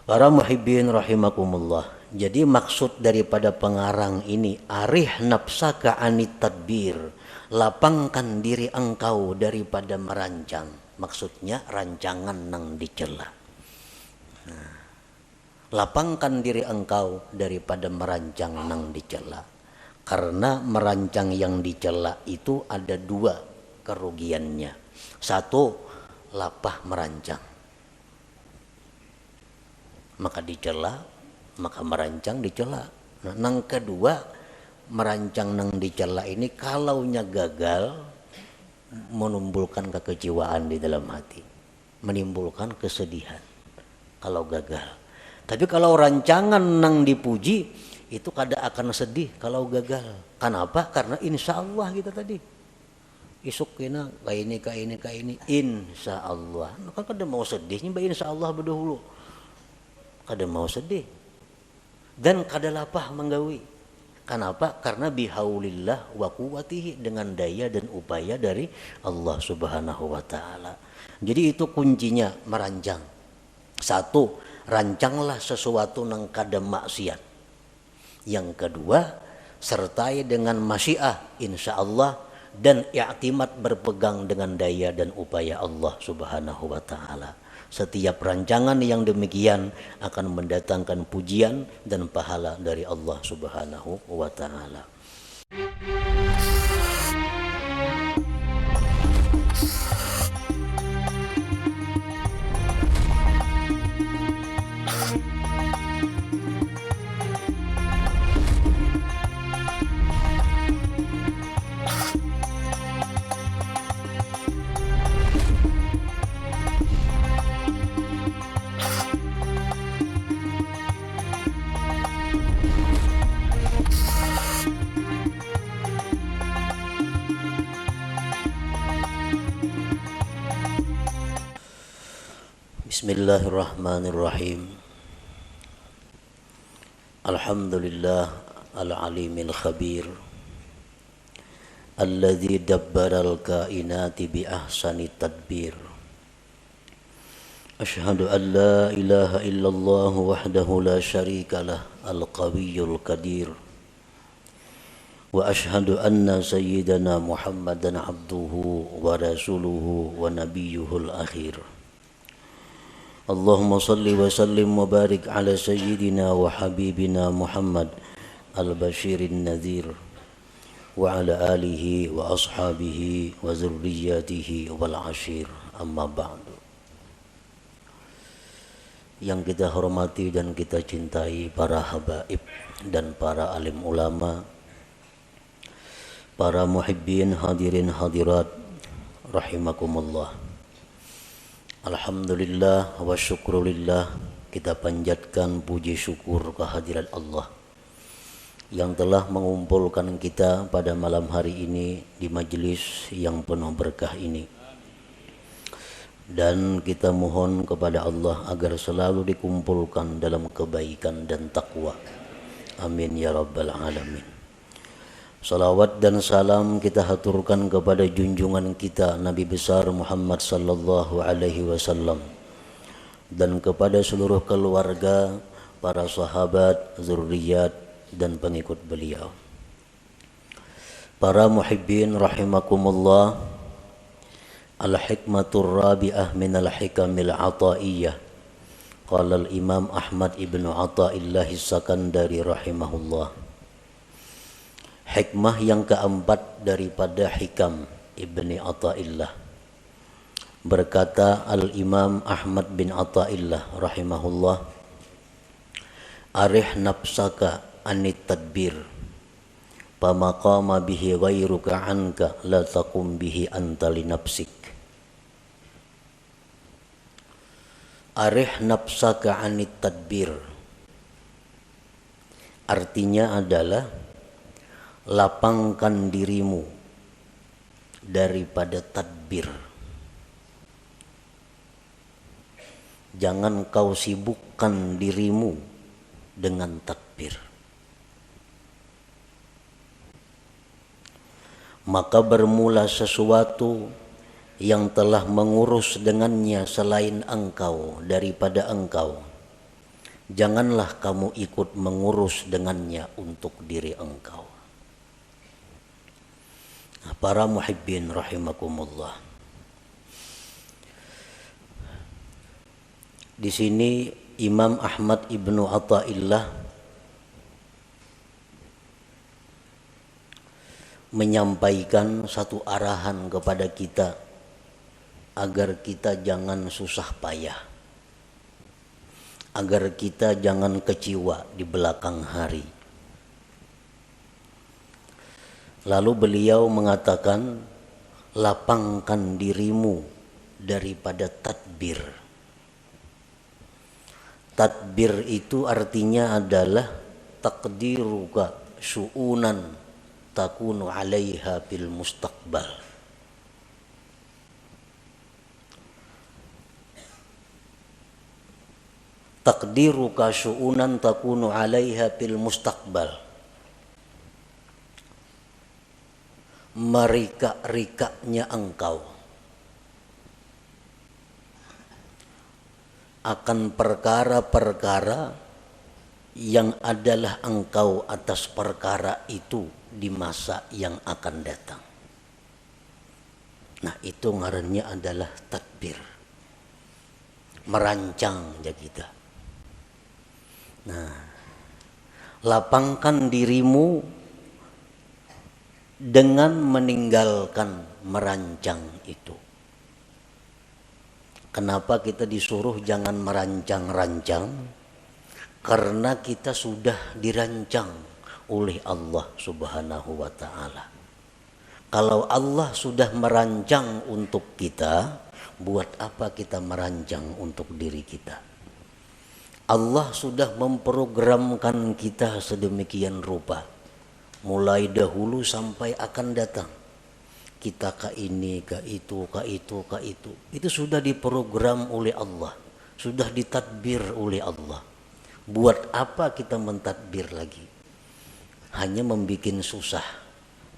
Para muhibbin rahimakumullah. Jadi maksud daripada pengarang ini, arih nafsaka anit tadbir, lapangkan diri engkau daripada merancang. Maksudnya rancangan nang dicela. Lapangkan diri engkau daripada merancang nang dicela. Karena merancang yang dicela itu ada dua kerugiannya. Satu, lapah merancang. Maka dicela, maka merancang dicela. Nah, nang kedua, merancang nang dicela ini kalaunya gagal menimbulkan kekecewaan di dalam hati, menimbulkan kesedihan kalau gagal. Tapi kalau rancangan nang dipuji itu kada akan sedih kalau gagal. Kenapa? Karena insya Allah kita tadi isuk kena kayak ini insya Allah. Kan kada mau sedihnya insya Allah berdahulu. Kada mau sedih dan kada lapah menggawi. Kenapa? Karena bihaulillah wa quwwatihi, dengan daya dan upaya dari Allah Subhanahu wa taala. Jadi itu kuncinya merancang. Satu, rancanglah sesuatu nang kada maksiat. Yang kedua, sertai dengan masyiah insyaallah dan i'timad berpegang dengan daya dan upaya Allah Subhanahu wa taala. Setiap rancangan yang demikian akan mendatangkan pujian dan pahala dari Allah Subhanahu wa taala. Bismillahirrahmanirrahim. Alhamdulillah al-alimil khabir alladzi dabbaral kainati bi ahsani tadbir. Asyhadu an la ilaha illallah wahdahu la syarikalah al-qawiyyul qadir. Wa asyhadu anna sayyidana Muhammadan abduhu wa rasuluhu wa nabiyyuhul akhir. Allahumma salli wa sallim wa barik ala sayyidina wa habibina Muhammad al-bashirin nadhir wa ala alihi wa ashabihi wa zurriyatihi wal ashir, amma ba'du. Yang kita hormati dan kita cintai para habaib dan para alim ulama, para muhibbin hadirin hadirat rahimakumullah. Alhamdulillah wa syukrulillah, kita panjatkan puji syukur kehadirat Allah yang telah mengumpulkan kita pada malam hari ini di majelis yang penuh berkah ini. Dan kita mohon kepada Allah agar selalu dikumpulkan dalam kebaikan dan takwa. Amin ya rabbal alamin. Salawat dan salam kita haturkan kepada junjungan kita Nabi besar Muhammad sallallahu alaihi wasallam dan kepada seluruh keluarga, para sahabat, zurriyat dan pengikut beliau. Para muhibbin rahimakumullah, al-hikmatur rabi'ah minal hikamil ataiyah. Qala al-Imam Ahmad ibnu Athaillah As-Sakandari rahimahullah. Hikmah yang keempat daripada hikam Ibni Athaillah. Berkata Al-Imam Ahmad bin Athaillah rahimahullah, arih nafsaka anit tadbir, pamaqama bihi ghairuka anka la taqum bihi anta li nafsik. Arih nafsaka anit tadbir artinya adalah lapangkan dirimu daripada tadbir. Jangan kau sibukkan dirimu dengan tadbir. Maka bermula sesuatu yang telah mengurus dengannya selain engkau daripada engkau, janganlah kamu ikut mengurus dengannya untuk diri engkau. Nah, para muhibbin rahimakumullah. Di sini Imam Ahmad Ibnu Athaillah menyampaikan satu arahan kepada kita agar kita jangan susah payah, agar kita jangan kecewa di belakang hari. Lalu beliau mengatakan, lapangkan dirimu daripada tadbir. Tadbir itu artinya adalah taqdiruka syu'unan takunu 'alaiha bil mustaqbal. Taqdiruka syu'unan takunu 'alaiha bil mustaqbal. Merika-rikanya engkau akan perkara-perkara yang adalah engkau atas perkara itu di masa yang akan datang. Nah, itu ngarannya adalah tadbir, merancang ya kita. Nah, lapangkan dirimu dengan meninggalkan merancang itu. Kenapa kita disuruh jangan merancang-rancang? Karena kita sudah dirancang oleh Allah Subhanahu wa ta'ala. Kalau Allah sudah merancang untuk kita, buat apa kita merancang untuk diri kita? Allah sudah memprogramkan kita sedemikian rupa, mulai dahulu sampai akan datang. Kita ke ini, ke itu, ke itu, ke itu. Itu sudah diprogram oleh Allah, sudah ditadbir oleh Allah. Buat apa kita mentadbir lagi? Hanya membuat susah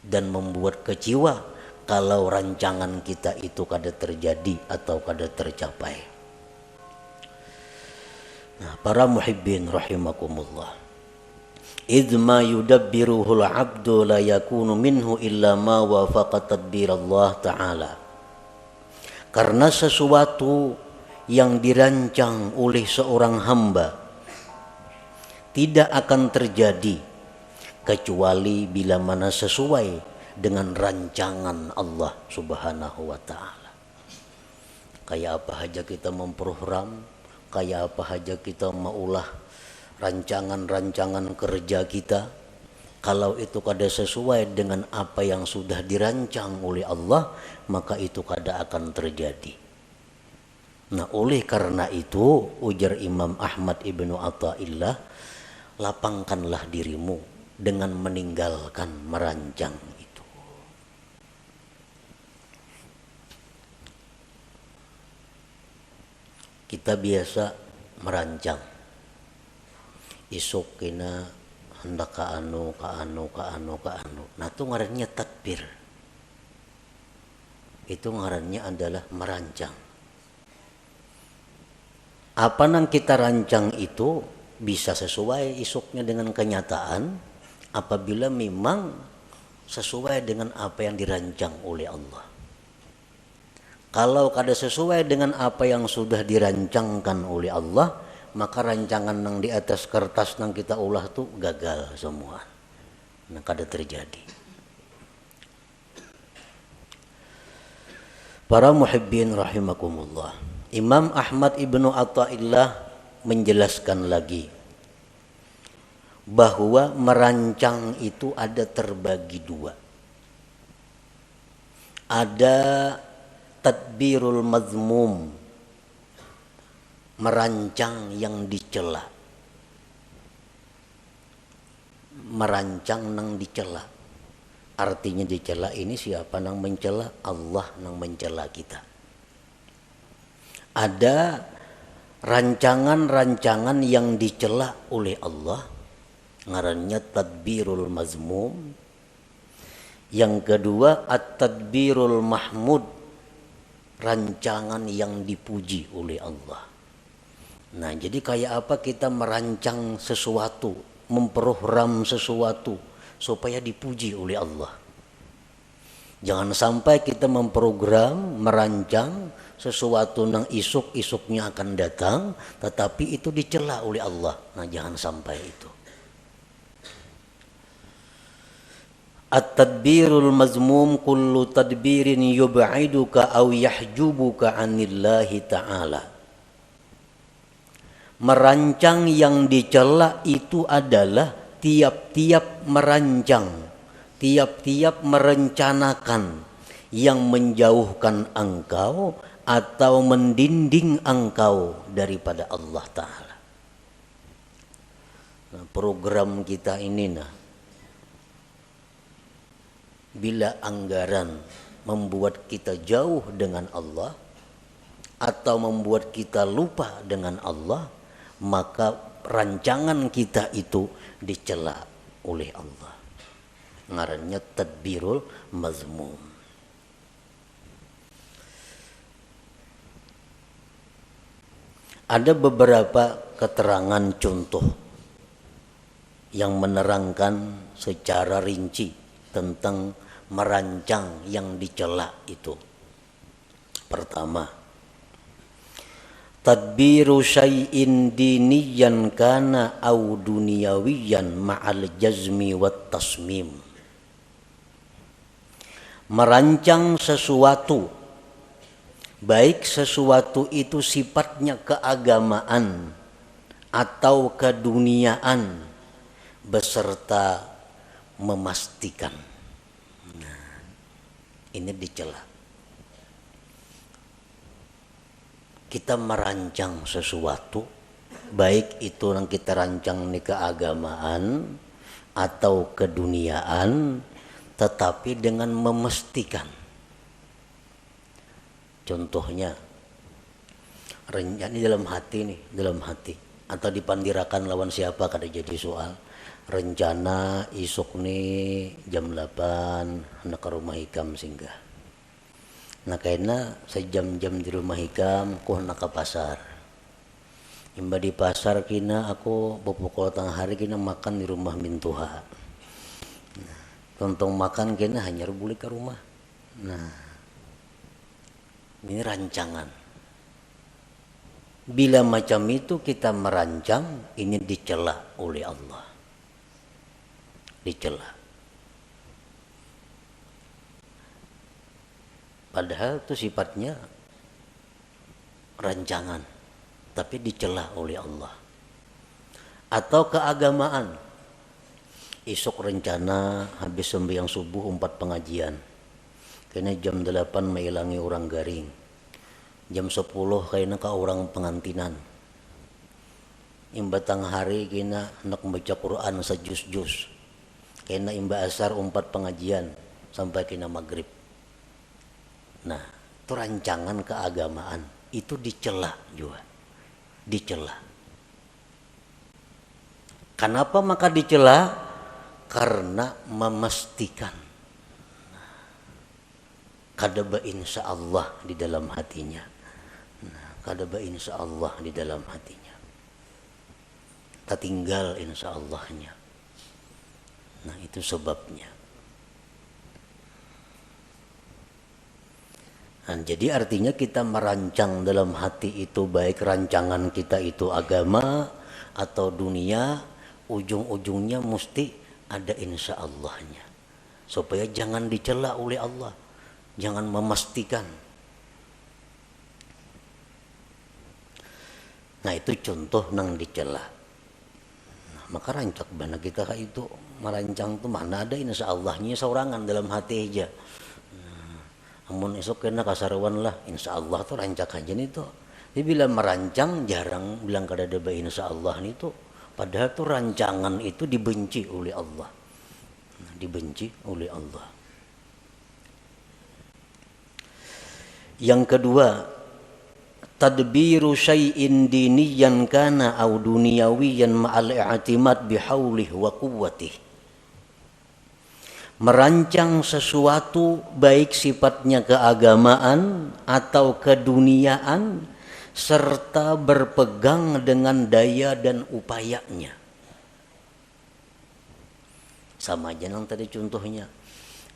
dan membuat kecewa kalau rancangan kita itu kada terjadi atau kada tercapai. Nah, para muhibbin rahimakumullah. إذ ما يدبره العبد لا يكون منه إلا ما وافق تدبير الله تعالى. Karena sesuatu yang dirancang oleh seorang hamba tidak akan terjadi kecuali bila mana sesuai dengan rancangan Allah Subhanahu wa ta'ala. Kayak apa aja kita memprogram, kayak apa aja kita maulah rancangan-rancangan kerja kita, kalau itu kada sesuai dengan apa yang sudah dirancang oleh Allah, maka itu kada akan terjadi. Nah, oleh karena itu ujar Imam Ahmad Ibnu Athaillah, lapangkanlah dirimu dengan meninggalkan merancang itu. Kita biasa merancang, isuk kena hendak ka anu. Nah, itu ngarannya tadbir. Itu ngarannya adalah merancang. Apa yang kita rancang itu bisa sesuai isuknya dengan kenyataan apabila memang sesuai dengan apa yang dirancang oleh Allah. Kalau kada sesuai dengan apa yang sudah dirancangkan oleh Allah, maka rancangan yang di atas kertas yang kita ulah tuh gagal semua. Nah, kada terjadi. Para muhibbin rahimakumullah. Imam Ahmad Ibnu Athaillah menjelaskan lagi bahwa merancang itu ada terbagi dua. Ada tadbirul mazmum, merancang yang dicela. Merancang nang dicela. Artinya dicela ini siapa nang mencela? Allah nang mencela kita. Ada rancangan-rancangan yang dicela oleh Allah, ngarannya tadbirul mazmum. Yang kedua at-tadbirul mahmud, rancangan yang dipuji oleh Allah. Nah, jadi kayak apa kita merancang sesuatu, memprogram sesuatu supaya dipuji oleh Allah. Jangan sampai kita memprogram, merancang sesuatu yang isuk-isuknya akan datang, tetapi itu dicela oleh Allah. Nah, jangan sampai itu. At-tadbirul mazmum kullu tadbirin yub'iduka aw yahjubuka 'anillahi ta'ala. Merancang yang dicela itu adalah tiap-tiap merancang, tiap-tiap merencanakan yang menjauhkan engkau atau mendinding engkau daripada Allah Ta'ala. Nah, program kita ini bila anggaran membuat kita jauh dengan Allah atau membuat kita lupa dengan Allah, maka rancangan kita itu dicela oleh Allah. Ngarannya tadbirul mazmum. Ada beberapa keterangan contoh yang menerangkan secara rinci tentang merancang yang dicela itu. Pertama, tadbiru syai'in diniyan kana au duniyawiyan ma'al jazmi wat tasmim. Merancang sesuatu, baik sesuatu itu sifatnya keagamaan atau keduniaan, beserta memastikan. Nah, ini dicela. Kita merancang sesuatu, baik itu yang kita rancang di keagamaan atau keduniaan, tetapi dengan memastikan. Contohnya, rencana dalam hati nih, dalam hati, atau dipandirakan lawan siapa kada jadi soal. Rencana isuk nih jam 8 nak ke rumah Hikam singgah. Nah karena sejam-jam di rumah Hikam aku nak ke pasar. Imba di pasar kina aku pokok tengah hari kina makan di rumah Mintuha. Nah, tontong makan kina hanya boleh ke rumah. Nah, ini rancangan. Bila macam itu kita merancang, ini dicela oleh Allah. Dicela. Padahal itu sifatnya rancangan, tapi dicela oleh Allah. Atau keagamaan. Esok rencana habis sembahyang subuh 4 pengajian. Kayaknya jam 8 mailangi orang garing. Jam 10 kayaknya ke orang pengantinan. Imba tengah hari kayaknya nak membaca Quran sejus-jus. Kayaknya imba asar 4 pengajian sampai kena maghrib. Nah, itu rancangan keagamaan. Itu dicela juga. Dicela. Kenapa maka dicela? Karena memastikan. Kadaba insya Allah di dalam hatinya. Kadaba insya Allah di dalam hatinya. Tertinggal insya Allahnya. Nah itu sebabnya. Nah, jadi artinya kita merancang dalam hati itu, baik rancangan kita itu agama atau dunia, ujung-ujungnya mesti ada insya Allahnya. Supaya jangan dicela oleh Allah. Jangan memastikan. Nah itu contoh nang dicela. Nah, maka rancak bana kita itu merancang tuh mana ada insya Allahnya seorangan dalam hati aja. Amun esok kena kasarawan lah, insya Allah tuh rancak aja nih tuh. Jadi bila merancang jarang bilang kada ada insya Allah nih tuh. Padahal tuh rancangan itu dibenci oleh Allah. Dibenci oleh Allah. Yang kedua, tadbiru syai'in diniyan kana au duniyawiyan ma'al i'timad bihaulih wa quwwatih. Merancang sesuatu baik sifatnya keagamaan atau keduniaan serta berpegang dengan daya dan upayanya. Sama aja nang tadi contohnya,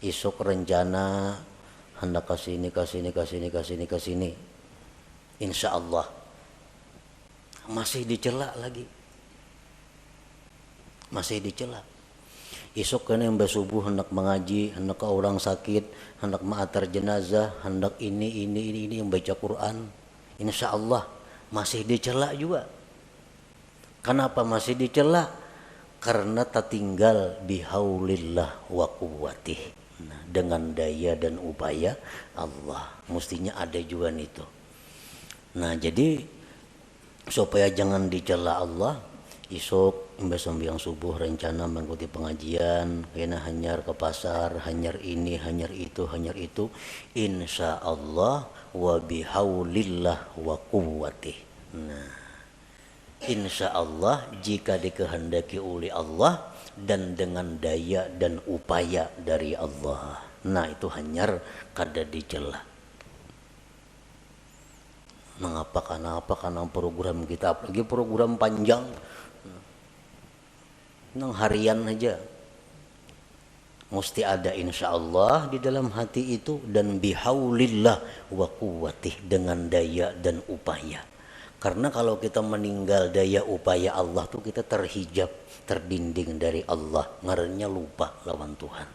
isuk rencana hendak kasini, insya Allah masih dicela lagi, masih dicela. Isuk kena yang subuh hendak mengaji, hendak ke orang sakit, hendak ma'atar jenazah, hendak ini yang baca Quran, insya Allah masih dicela juga. Kenapa masih dicela? Karena tertinggal bihaulillah wa quwwatih. Nah, dengan daya dan upaya Allah, mestinya ada juga itu. Nah, jadi supaya jangan dicela Allah, isuk mbak sembiang subuh rencana mengikuti pengajian, kena hanyar ke pasar, hanyar ini, hanyar itu, insya Allah wa bihaulillah wa quwwatih. Nah, insya Allah jika dikehendaki oleh Allah dan dengan daya dan upaya dari Allah. Nah, itu hanyar kada dicela. Mengapa? Karena program kita, apalagi program panjang, nang harian aja, mesti ada insya Allah di dalam hati itu, dan bihaulillah wa quwwatih, dengan daya dan upaya. Karena kalau kita meninggal daya upaya Allah tuh kita terhijab, terdinding dari Allah, ngarannya lupa lawan Tuhan.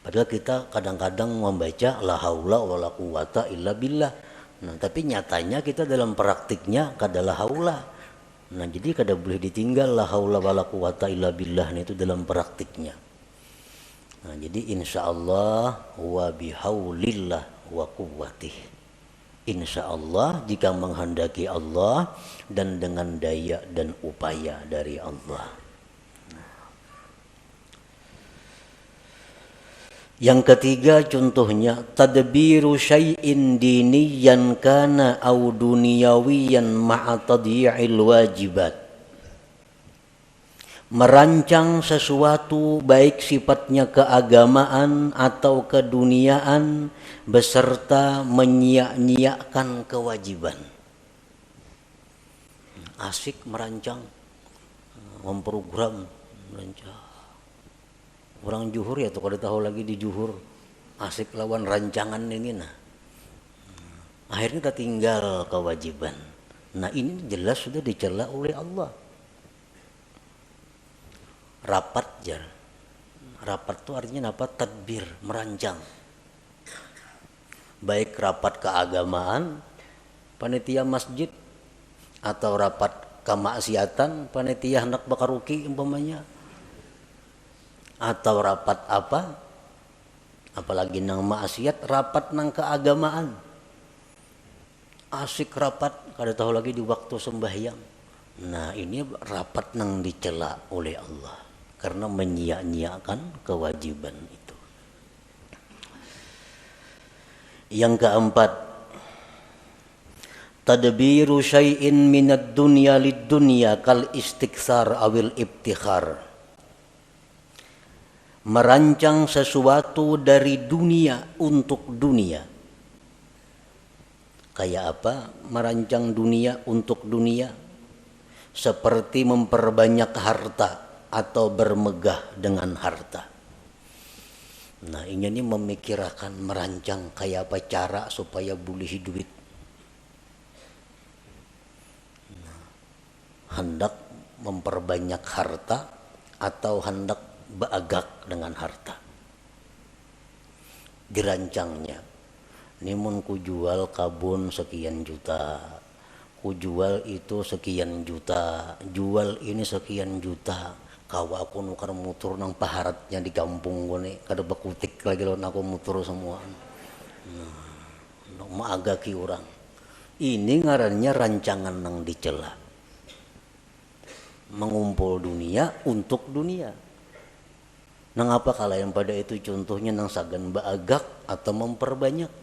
Padahal kita kadang-kadang membaca la haula wala quwata illa billah. Nah, tapi nyatanya kita dalam praktiknya kada la haula. Nah, jadi kada boleh ditinggal la haula wala quwata illa billah itu dalam praktiknya. Nah, jadi insya Allah wa bihaulillah wa quwwatih. Insya Allah jika menghendaki Allah dan dengan daya dan upaya dari Allah. Yang ketiga contohnya, tadbiru syai'in diniyan kana au duniyawiyan ma'a tadyi'il wajibat. Merancang sesuatu baik sifatnya keagamaan atau keduniaan beserta menyia-nyiakan kewajiban. Asik merancang, memprogram, merancang. Orang juhur ya tuh, kalau tahu lagi di juhur asik lawan rancangan ini. Nah, akhirnya kita tinggal kewajiban. Nah, ini jelas sudah dicela oleh Allah. Rapat jar, rapat itu artinya apa? Tadbir, merancang. Baik rapat keagamaan, panitia masjid, atau rapat kemaksiatan, panitia hendak bakaruki umpamanya, atau rapat apa, apalagi nang maksiat, rapat nang keagamaan. Asik rapat, kada tahu lagi di waktu sembahyang. Nah, ini rapat nang dicela oleh Allah karena menyia-nyiakan kewajiban itu. Yang keempat, tadbiru syai'in minad dunya lid dunya kal istikthar awil ibtikhar. Merancang sesuatu dari dunia untuk dunia. Kayak apa? Merancang dunia untuk dunia, seperti memperbanyak harta atau bermegah dengan harta. Nah, ini memikirkan, merancang kayak apa cara supaya boleh duit. Nah, hendak memperbanyak harta atau hendak beagak dengan harta. Dirancangnya, ini mun ku jual kabun sekian juta, ku jual itu sekian juta, jual ini sekian juta. Kawa aku nukar mutur nang paharatnya di kampung gue nih, kada bakutik lagi lawan aku mutur semua. Nah, maagaki orang. Ini ngarannya rancangan nang dicela. Mengumpul dunia untuk dunia. Nang apa kalayan pada itu contohnya nang sagan baagak atau memperbanyak.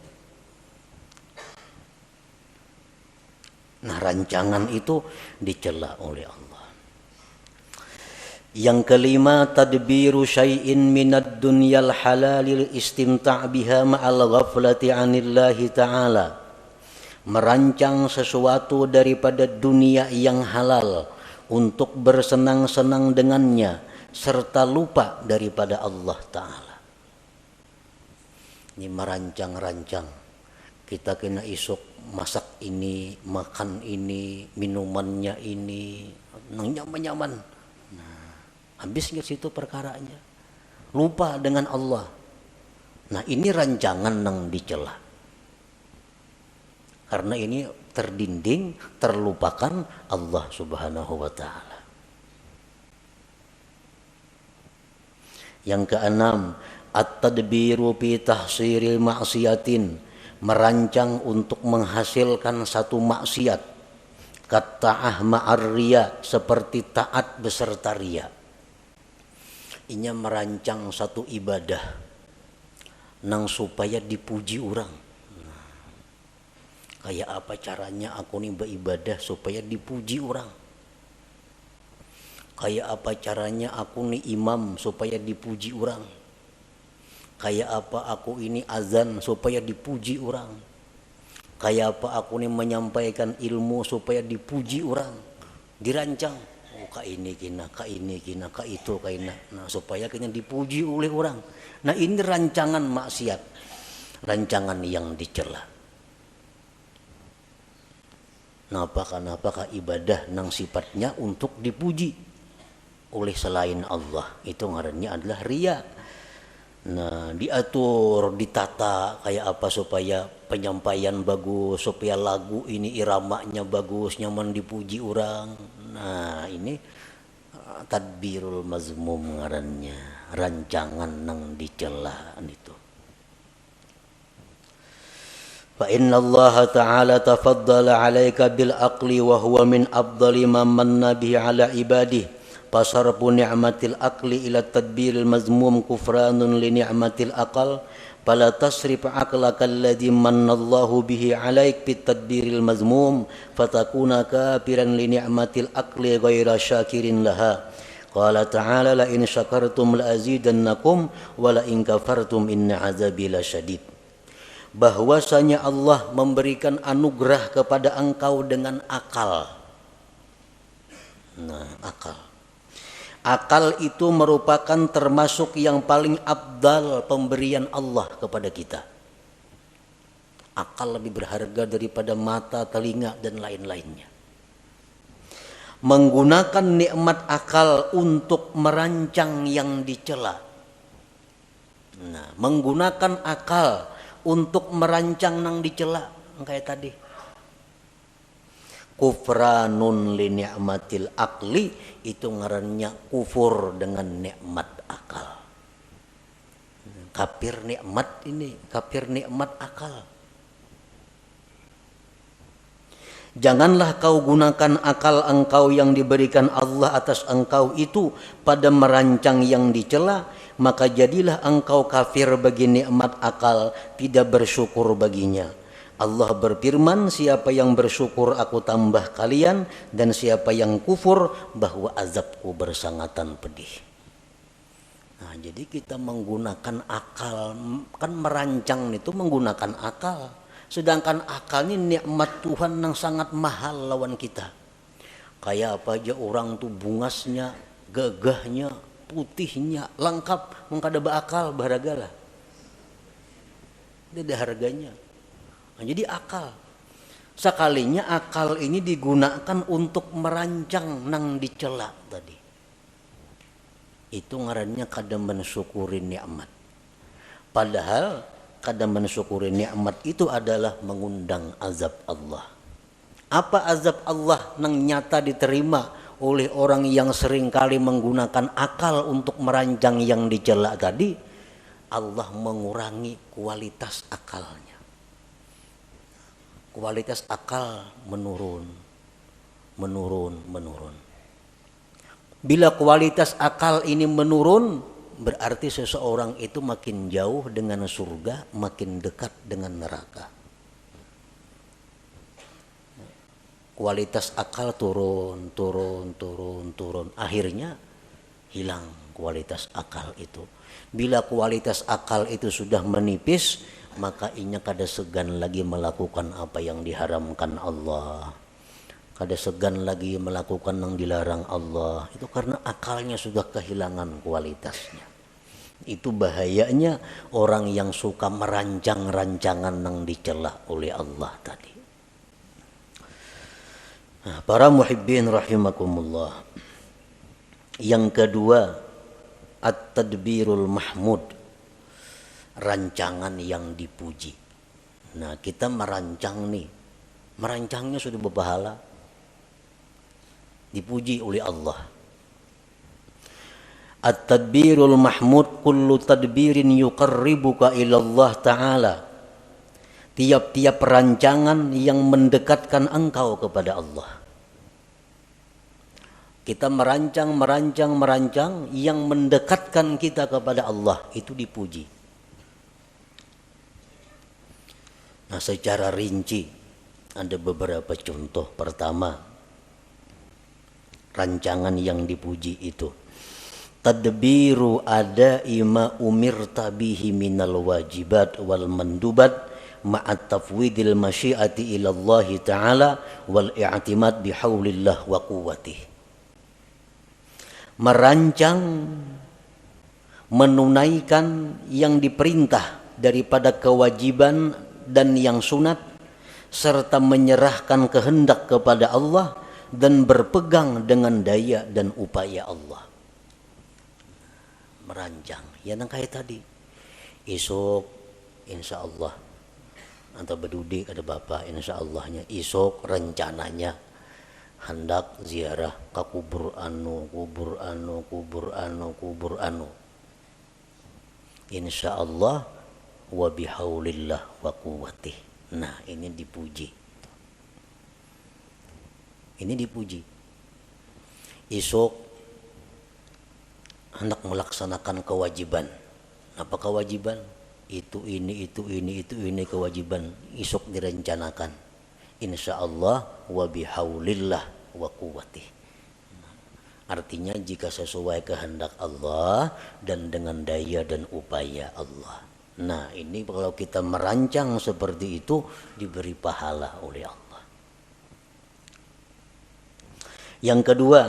Nah, rancangan itu dicela oleh Allah. Yang kelima, tadbiru syai'in minad dunyal halalil istimta' biha ma'al ghaflati 'anillahi ta'ala. merancang sesuatu daripada dunia yang halal untuk bersenang-senang dengannya serta lupa daripada Allah Ta'ala. Ini merancang-rancang, kita kena isuk masak ini, makan ini, minumannya ini, nyaman-nyaman. Nah, habis ke situ perkaranya, lupa dengan Allah. Nah, ini rancangan nang dicela. Karena ini terdinding, terlupakan Allah Subhanahu wa Ta'ala. Yang keenam, at-tadbiru fi tahsiril ma'siyatin, merancang untuk menghasilkan satu maksiat. Katta'ah ma'ar-riya, seperti taat beserta riya. Inya merancang satu ibadah nang supaya dipuji orang. Kayak apa caranya aku nih beribadah supaya dipuji orang? Kayak apa caranya aku nih imam supaya dipuji orang? Kayak apa aku ini azan supaya dipuji orang? Kayak apa aku nih menyampaikan ilmu supaya dipuji orang? Dirancang. Oh, kak ini kina, kak ini kina, kak itu kina. Nah, supaya kena dipuji oleh orang. Nah, ini rancangan maksiat. Rancangan yang dicela. Kenapa ibadah nang sifatnya untuk dipuji oleh selain Allah, itu ngarannya adalah riya. Nah, diatur, ditata kayak apa supaya penyampaian bagus, supaya lagu ini iramanya bagus, nyaman dipuji orang. Nah, ini tadbirul mazmum ngarannya, rancangan nang dicela itu. Fa inna Allah Ta'ala tafaddala 'alaika bil aqli wa huwa min afdali ma manna bihi 'ala ibadihi. Fasarfu ni'matil aqli ila tadbiril mazmum kufranun li ni'matil aqal. Fala tasrif aqlaka alladhi manna Allahu bihi 'alaik bit tadbiril mazmum fatakuna kafiran li ni'matil aqli ghaira syakirin laha. Qala ta'ala la in syakartum la azidannakum wa la in kafartum inna 'adzabi lasyadid. Bahwasanya Allah memberikan anugerah kepada engkau dengan akal. Nah, akal. Akal itu merupakan termasuk yang paling afdal pemberian Allah kepada kita. Akal lebih berharga daripada mata, telinga, dan lain-lainnya. Menggunakan nikmat akal untuk merancang yang dicela. Nah, menggunakan akal untuk merancang nang dicela kayak tadi. Kufranun li ni'matil akli, itu ngarannya kufur dengan nikmat akal. Kafir nikmat ini, kafir nikmat akal. Janganlah kau gunakan akal engkau yang diberikan Allah atas engkau itu pada merancang yang dicela, maka jadilah engkau kafir bagi nikmat akal, tidak bersyukur baginya. Allah berfirman, siapa yang bersyukur aku tambah kalian, dan siapa yang kufur bahwa azabku bersangatan pedih. Nah, jadi kita menggunakan akal, kan merancang itu menggunakan akal. Sedangkan akal ini nikmat Tuhan yang sangat mahal lawan kita. Kayak apa aja orang tuh bungasnya, gagahnya, putihnya, lengkap, mengkada beakal, berharga lah. Dia ada harganya. Nah, jadi akal. Sekalinya akal ini digunakan untuk merancang nang dicela tadi. Itu ngarannya kada mensyukuri nikmat. Padahal kada mensyukuri nikmat itu adalah mengundang azab Allah. Apa azab Allah nang nyata diterima oleh orang yang seringkali menggunakan akal untuk merancang yang dicela tadi? Allah mengurangi kualitas akalnya. Kualitas akal menurun. Bila kualitas akal ini menurun, berarti seseorang itu makin jauh dengan surga, makin dekat dengan neraka. Kualitas akal turun. Akhirnya hilang kualitas akal itu. Bila kualitas akal itu sudah menipis, maka inya kada segan lagi melakukan apa yang diharamkan Allah, kada segan lagi melakukan yang dilarang Allah. Itu karena akalnya sudah kehilangan kualitasnya. Itu bahayanya orang yang suka merancang rancangan yang dicela oleh Allah tadi. Nah, para muhibbin rahimakumullah. Yang kedua, at-tadbirul mahmud, rancangan yang dipuji. Nah, kita merancang nih, merancangnya sudah berpahala, dipuji oleh Allah. At-tadbirul mahmud kullu tadbirin yuqarribuka ila Allah Ta'ala. Tiap-tiap rancangan yang mendekatkan engkau kepada Allah. Kita merancang yang mendekatkan kita kepada Allah, itu dipuji. Nah, secara rinci ada beberapa contoh. Pertama, rancangan yang dipuji itu tadbiru ada ima umirta bihi minal wajibat wal mandubat ma'at tafwidil masyiati ila Allah Ta'ala wal i'timad bihaulillah wa quwwatih. Merancang, menunaikan yang diperintah daripada kewajiban dan yang sunat, serta menyerahkan kehendak kepada Allah dan berpegang dengan daya dan upaya Allah. Merancang, ya yang kayak tadi, esok insya Allah atau bedudik ada bapak, insya Allahnya esok rencananya hendak ziarah ke kubur anu, insya Allah wa bihaulillah wa quwwatih. Nah, ini dipuji. Ini dipuji. Esok hendak melaksanakan kewajiban. Apa kewajiban? Itu ini kewajiban. Esok direncanakan. Insya Allah wa bihaulillah wa quwwatih. Artinya jika sesuai kehendak Allah dan dengan daya dan upaya Allah. Nah, ini kalau kita merancang seperti itu diberi pahala oleh Allah. Yang kedua,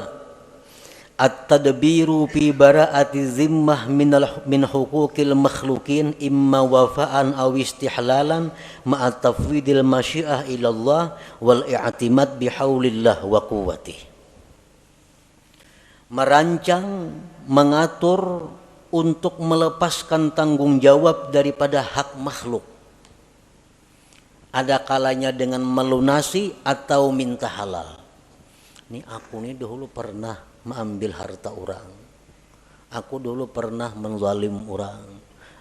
at-tadbiru fi bara'ati zimmah min huquqil makhluqin imma wafa'an aw istihlalan ma'a tafwidil masyiah ila Allah wal i'timad bihaulillah wa quwwatih. Merancang, mengatur untuk melepaskan tanggung jawab daripada hak makhluk. Ada kalanya dengan melunasi atau minta halal. Ini aku nih dahulu pernah mengambil harta orang. Aku dulu pernah menzalim orang.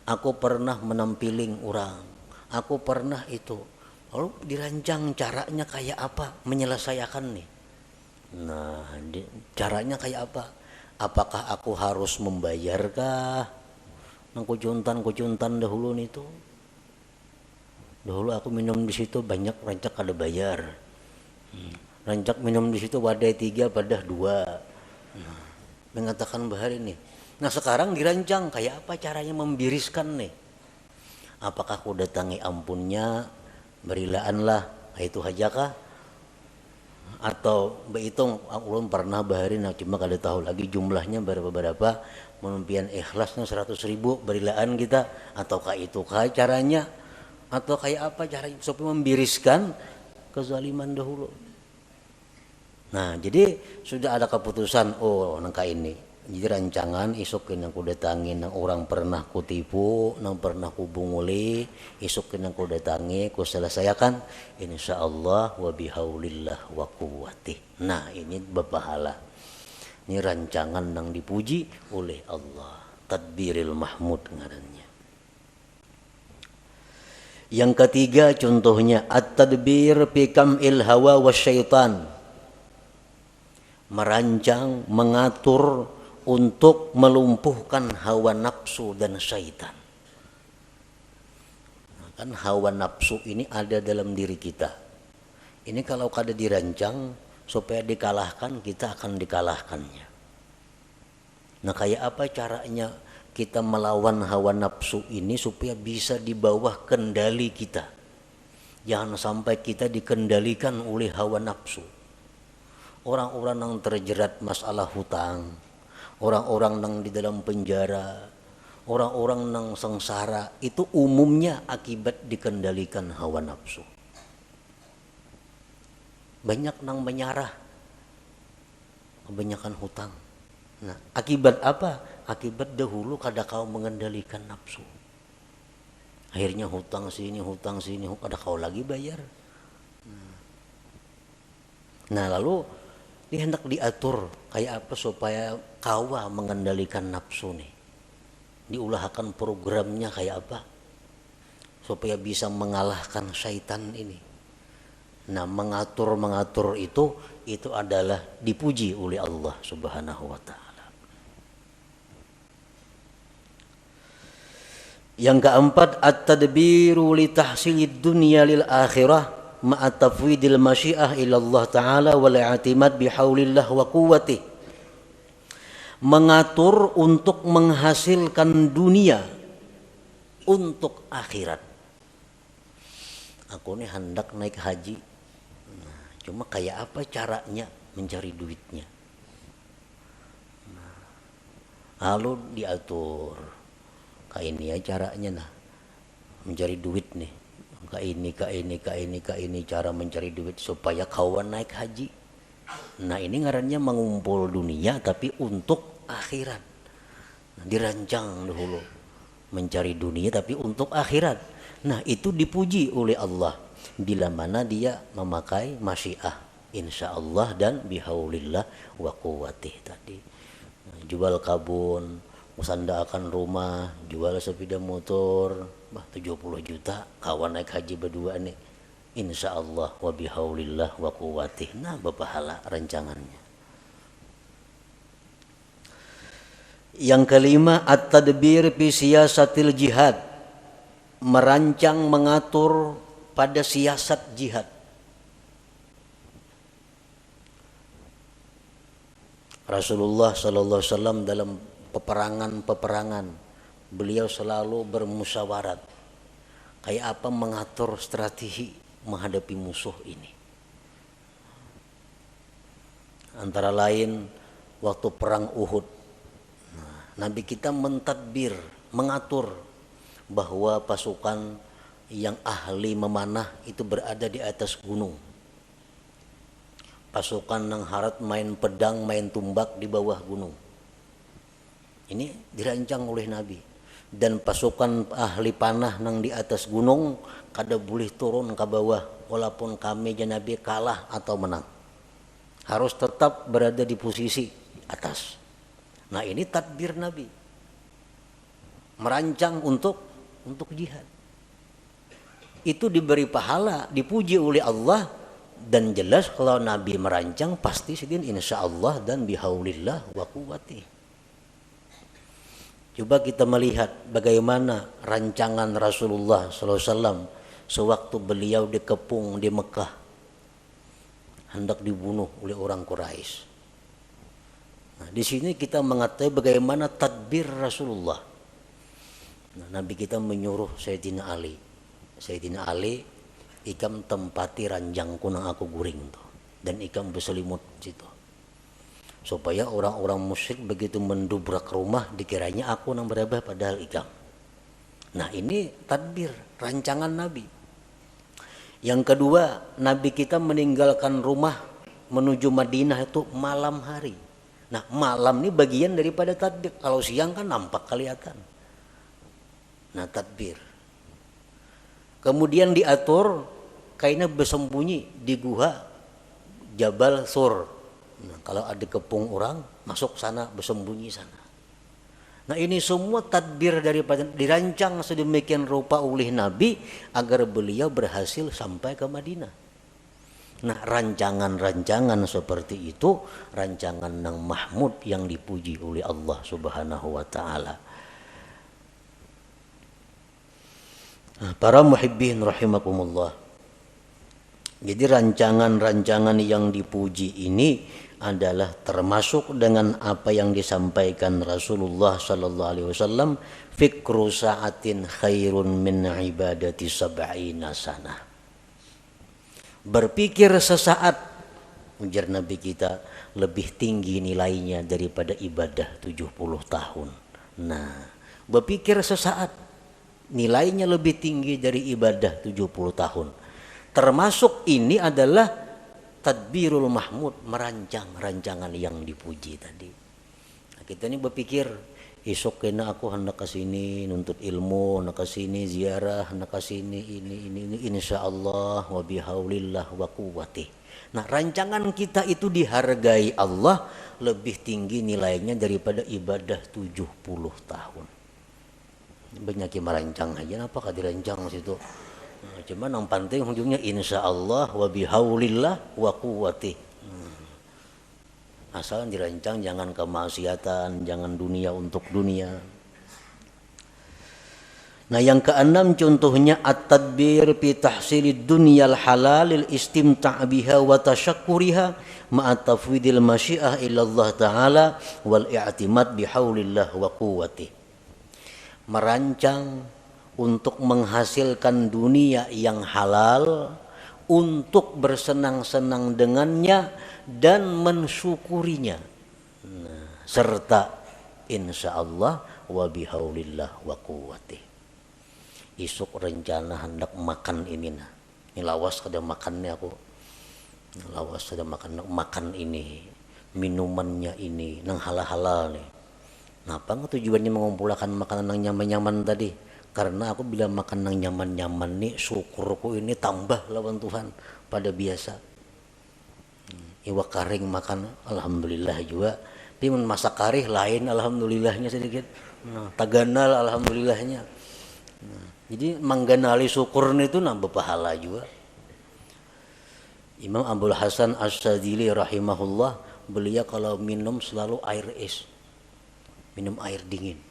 Aku pernah menampiling orang. Aku pernah itu. Lalu dirancang caranya kayak apa menyelesaikan nih. Nah, caranya kayak apa? Apakah aku harus membayarkah? Nang kucuntan dahulu nih tuh. Dahulu aku minum di situ banyak, rancak ada bayar. Rancak minum di situ wadai 3 padah 2. Mengatakan bahari nih. Nah, sekarang dirancang kayak apa caranya membiriskan nih. Apakah aku datangi ampunnya, berilaanlah, itu hajakah? Atau berhitung ulun pernah bahari, nah cuma kada tahu lagi jumlahnya berapa, menumpian ikhlasnya 100.000 berilaan kita, ataukah itu kah caranya, atau kayak apa caranya supaya membiriskan kezaliman dahulu. Nah, jadi sudah ada keputusan, oh nangka ini. Jadi rancangan isuk yang ku datangi nang orang pernah ku tipu, nang pernah ku bunguli, isuk yang ku datangi ku selesaikan insyaallah wa bihaulillah wa quwwatih. Nah, ini berpahala. Ini rancangan yang dipuji oleh Allah. Tadbiril mahmud ngarannya. Yang ketiga contohnya at-tadbir fi kam'il hawa wasyaitan. Merancang, mengatur untuk melumpuhkan hawa nafsu dan syaitan. Nah, kan hawa nafsu ini ada dalam diri kita. Ini kalau kada dirancang supaya dikalahkan, kita akan dikalahkannya. Nah, kayak apa caranya kita melawan hawa nafsu ini supaya bisa di bawah kendali kita. Jangan sampai kita dikendalikan oleh hawa nafsu. Orang-orang yang terjerat masalah hutang, orang-orang yang di dalam penjara, orang-orang yang sengsara, itu umumnya akibat dikendalikan hawa nafsu. Banyak yang menyarah, kebanyakan hutang. Nah, akibat apa? Akibat dahulu kada kau mengendalikan nafsu. Akhirnya hutang sini, kada kau lagi bayar. Nah, lalu ini hendak diatur kayak apa supaya kawa mengendalikan nafsu nih. Diulahkan programnya kayak apa supaya bisa mengalahkan syaitan ini. Nah, mengatur itu adalah dipuji oleh Allah Subhanahu wa taala. Yang keempat, at-tadbiru li tahsilid dunya lil akhirah ma'a tafwidil masyiah ila Allah taala wal i'timad bihaulillah wa quwwatih. Mengatur untuk menghasilkan dunia untuk akhirat. Aku ini hendak naik haji. Nah, cuma kayak apa caranya mencari duitnya? Nah, lalu diatur. Kayak ini ya caranya, nah mencari duit nih. Kayak ini cara mencari duit supaya kawan naik haji. Nah, ini ngarannya mengumpul dunia tapi untuk akhirat. Nah, dirancang dahulu mencari dunia tapi untuk akhirat. Nah, itu dipuji oleh Allah bila mana dia memakai masyiah, insyaallah dan bihaulillah wa quwwatih tadi. Nah, jual kabun, usandakan rumah, jual sepeda motor, 70 juta, kawan naik haji berdua nih. Insyaallah wa bihaulillah wa quwwatih. Nah, berpahala rancangannya. Yang kelima, at-tadbir fi siyasatil jihad. Merancang, mengatur pada siasat jihad. Rasulullah sallallahu alaihi wasallam dalam peperangan beliau selalu bermusyawarat kayak apa mengatur strategi menghadapi musuh ini. Antara lain waktu perang Uhud, Nabi kita mentadbir, mengatur bahwa pasukan yang ahli memanah itu berada di atas gunung. Pasukan yang harat main pedang, main tumbak di bawah gunung. Ini dirancang oleh Nabi. Dan pasukan ahli panah yang di atas gunung kada boleh turun ke bawah walaupun kami dan Nabi kalah atau menang. Harus tetap berada di posisi atas. Nah, ini tadbir Nabi. Merancang untuk jihad. Itu diberi pahala, dipuji oleh Allah, dan jelas kalau Nabi merancang pasti sedin insyaallah dan bihaulillah wa quwwatih. Coba kita melihat bagaimana rancangan Rasulullah SAW sewaktu beliau dikepung di Mekah, hendak dibunuh oleh orang Quraisy. Nah, di sini kita mengetahui bagaimana tadbir Rasulullah. Nah, Nabi kita menyuruh Sayyidina Ali, ikam tempati ranjangku nang aku guring tuh, dan ikam berselimut situ. Supaya orang-orang musyrik begitu mendubrak rumah dikiranya aku nang berabah padahal ikam. Nah, ini tadbir, rancangan Nabi. Yang kedua, Nabi kita meninggalkan rumah menuju Madinah itu malam hari. Nah, malam ini bagian daripada tadbir. Kalau siang kan nampak kelihatan. Nah, tadbir. Kemudian diatur kainnya bersembunyi di gua Jabal Sur. Nah, kalau ada kepung orang masuk sana, bersembunyi sana. Nah, ini semua tadbir daripada dirancang sedemikian rupa oleh Nabi agar beliau berhasil sampai ke Madinah. Nah, rancangan-rancangan seperti itu rancangan yang mahmud yang dipuji oleh Allah Subhanahu wa taala. Para muhibbin rahimakumullah. Jadi rancangan-rancangan yang dipuji ini adalah termasuk dengan apa yang disampaikan Rasulullah sallallahu alaihi wasallam, fikru sa'atin khairun min ibadati sab'ina sanah. Berpikir sesaat, ujar Nabi kita, lebih tinggi nilainya daripada ibadah 70 tahun. Nah, berpikir sesaat nilainya lebih tinggi dari ibadah 70 tahun. Termasuk ini adalah tadbirul mahmud, merancang rancangan yang dipuji tadi. Nah, kita ini berpikir esok kena aku hendak ke sini nuntut ilmu, hendak ke sini ziarah, hendak ke sini ini insyaallah wa bihaulillah wa quwwati. Nah, rancangan kita itu dihargai Allah lebih tinggi nilainya daripada ibadah 70 tahun. Banyak yang merancang aja, apakah dirancang situ? Nah, cuman yang penting ujungnya insyaallah wa bihaulillah wa quwwati. Asal dirancang jangan kemaksiatan, jangan dunia untuk dunia. Nah, yang keenam contohnya at-tadbir fi tahsilid dunyal halalil istimta' biha wa tasyakkuriha ma'a tafwidil masyiah ila Allah taala wal i'timad bihaulillah wa quwwati. Merancang untuk menghasilkan dunia yang halal, untuk bersenang-senang dengannya dan mensyukurinya. Nah, serta insyaallah wa bihaulillah wa quwwati. Isuk rencana hendak makan ini nah. Ini lawas kada makannya aku. Lawas kada makan ini, minumannya ini nang halal-halal nih. Napa tujuannya mengumpulkan makanan yang nyaman-nyaman tadi? Karena aku bila makan nang nyaman-nyaman nih, syukurku ini tambah lawan Tuhan pada biasa. Iwa karing makan alhamdulillah juga. Tapi masak karih lain alhamdulillahnya sedikit. Nah, taganal alhamdulillahnya. Nah, jadi mengganali syukur itu nambah pahala juga. Imam Abdul Hasan As-Sadzili rahimahullah, beliau kalau minum selalu air es, minum air dingin.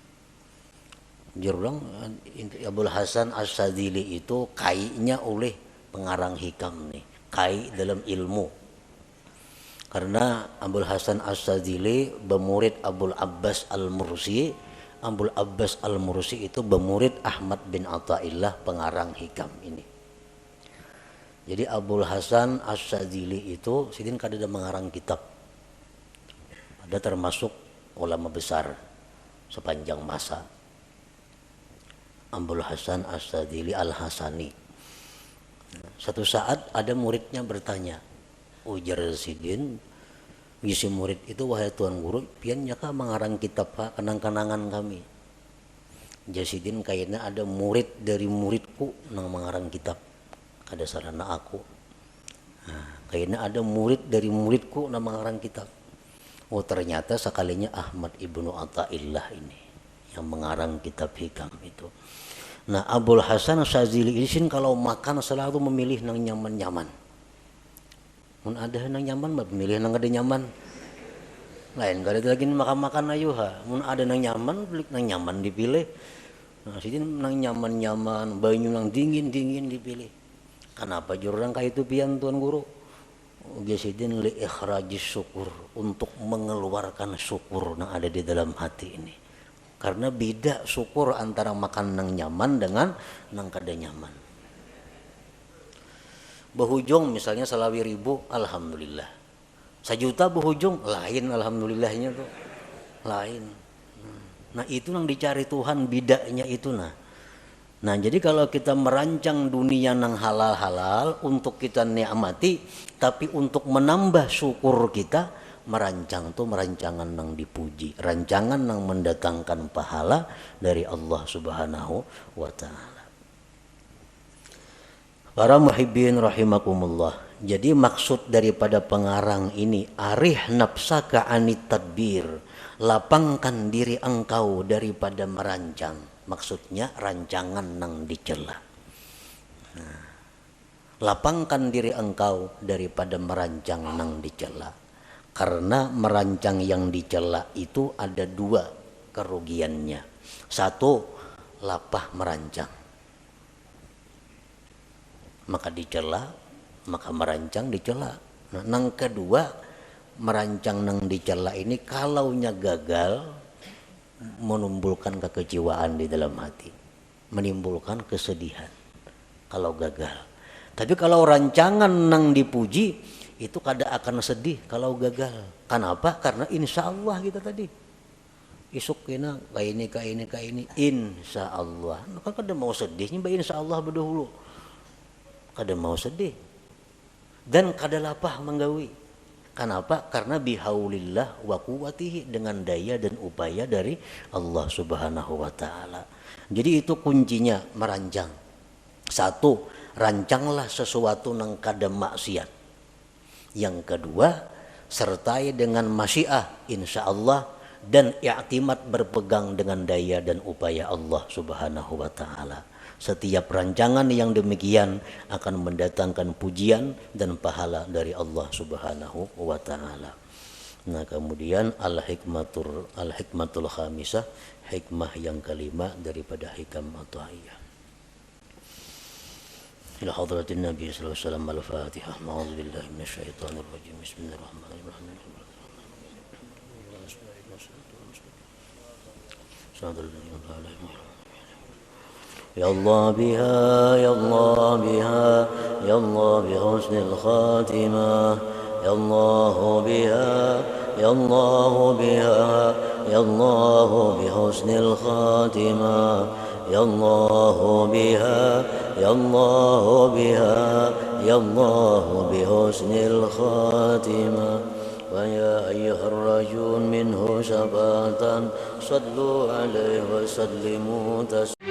Jurang Abdul Hasan As-Sadzili itu kainya oleh pengarang hikam nih, kai dalam ilmu. Karena Abdul Hasan As-Sadzili bermurid Abdul Abbas Al-Mursi. Abdul Abbas Al-Mursi itu bermurid Ahmad bin Athaillah pengarang hikam ini. Jadi Abdul Hasan As-Sadzili itu sidin kada mengarang kitab. Ada termasuk ulama besar sepanjang masa. Abdul Hasan As-Sadzili Al-Hasani. Satu saat ada muridnya bertanya, ujar sidin, bisi murid itu, wahai tuan guru, pian nyaka mengarang kitab pak kenang-kenangan kami. Jasidin kayaknya ada murid dari muridku nang mengarang kitab, kada sarana aku. Nah, kayaknya ada murid dari muridku nang mengarang kitab. Oh, ternyata sekalinya Ahmad ibnu Athaillah ini yang mengarang kitab hikam itu. Nah, Abdul Hasan Sadzili ini kalau makan selalu memilih nang nyaman-nyaman. Mun ada nang nyaman mah pilih nang ada nyaman. Lain kada lagi makan-makan ayo ha. Mun ada nang nyaman, beli nang nyaman dipilih. Nah, sini nang nyaman-nyaman, banyu nang dingin-dingin dipilih. Kenapa jurang kayak itu pian tuan guru? Biasidin li ikhrajis syukur, untuk mengeluarkan syukur yang ada di dalam hati ini. Karena beda syukur antara makan nang nyaman dengan nang kada nyaman. Berhujung misalnya salawi ribu, alhamdulillah. 1 juta berhujung, lain alhamdulillahnya tuh, lain. Nah itu yang dicari Tuhan, bidanya itu nah. Nah jadi kalau kita merancang dunia nang halal-halal untuk kita nikmati, tapi untuk menambah syukur kita, merancang tuh merancangan nang dipuji, rancangan nang mendatangkan pahala dari Allah Subhanahu wa Ta'ala. Para muhibbin rahimakumullah. Jadi maksud daripada pengarang ini, arih nafsaka anit tadbir, lapangkan diri engkau daripada merancang. Maksudnya rancangan nang dicela. Nah, lapangkan diri engkau daripada merancang nang dicela. Karena merancang yang dicela itu ada 2 kerugiannya. 1, lapah merancang. Maka dicela, maka merancang dicela. Nah, nang kedua merancang nang dicela ini kalaunya gagal menimbulkan kekecewaan di dalam hati, menimbulkan kesedihan kalau gagal. Tapi kalau rancangan nang dipuji itu kada akan sedih kalau gagal. Kenapa? Karena insya Allah kita tadi isuk kena kayak ini insya Allah. Kan kada mau sedihnya insya Allah berdahulu, kada mau sedih dan kada lapah menggawi. Kenapa? Karena bihaulillah wa quwwatihi, dengan daya dan upaya dari Allah Subhanahu wa taala. Jadi itu kuncinya merancang. Satu, rancanglah sesuatu nang kada maksiat. Yang kedua, sertai dengan masyiah insyaallah dan i'timad berpegang dengan daya dan upaya Allah Subhanahu wa taala. Setiap rancangan yang demikian akan mendatangkan pujian dan pahala dari Allah Subhanahu wa taala. Nah, kemudian al-hikmatul khamisah, hikmah yang kelima daripada hikam at-tahiyyah. Ila hadratin Nabi sallallahu alaihi wasallam, al-Fatihah. A'udzu billahi minasyaitonir rajim. Bismillahirrahmanirrahim. Ya Allah biha, ya Allah biha, ya Allah bi husnil khatimah. Ya Allah biha, ya Allah biha, ya Allah bi husnil khatimah. Ya Allah biha, ya Allah biha, ya Allah bi husnil khatimah. ويا أيها الرجل منه شفاعة صلوا عليه وسلموا تسليما.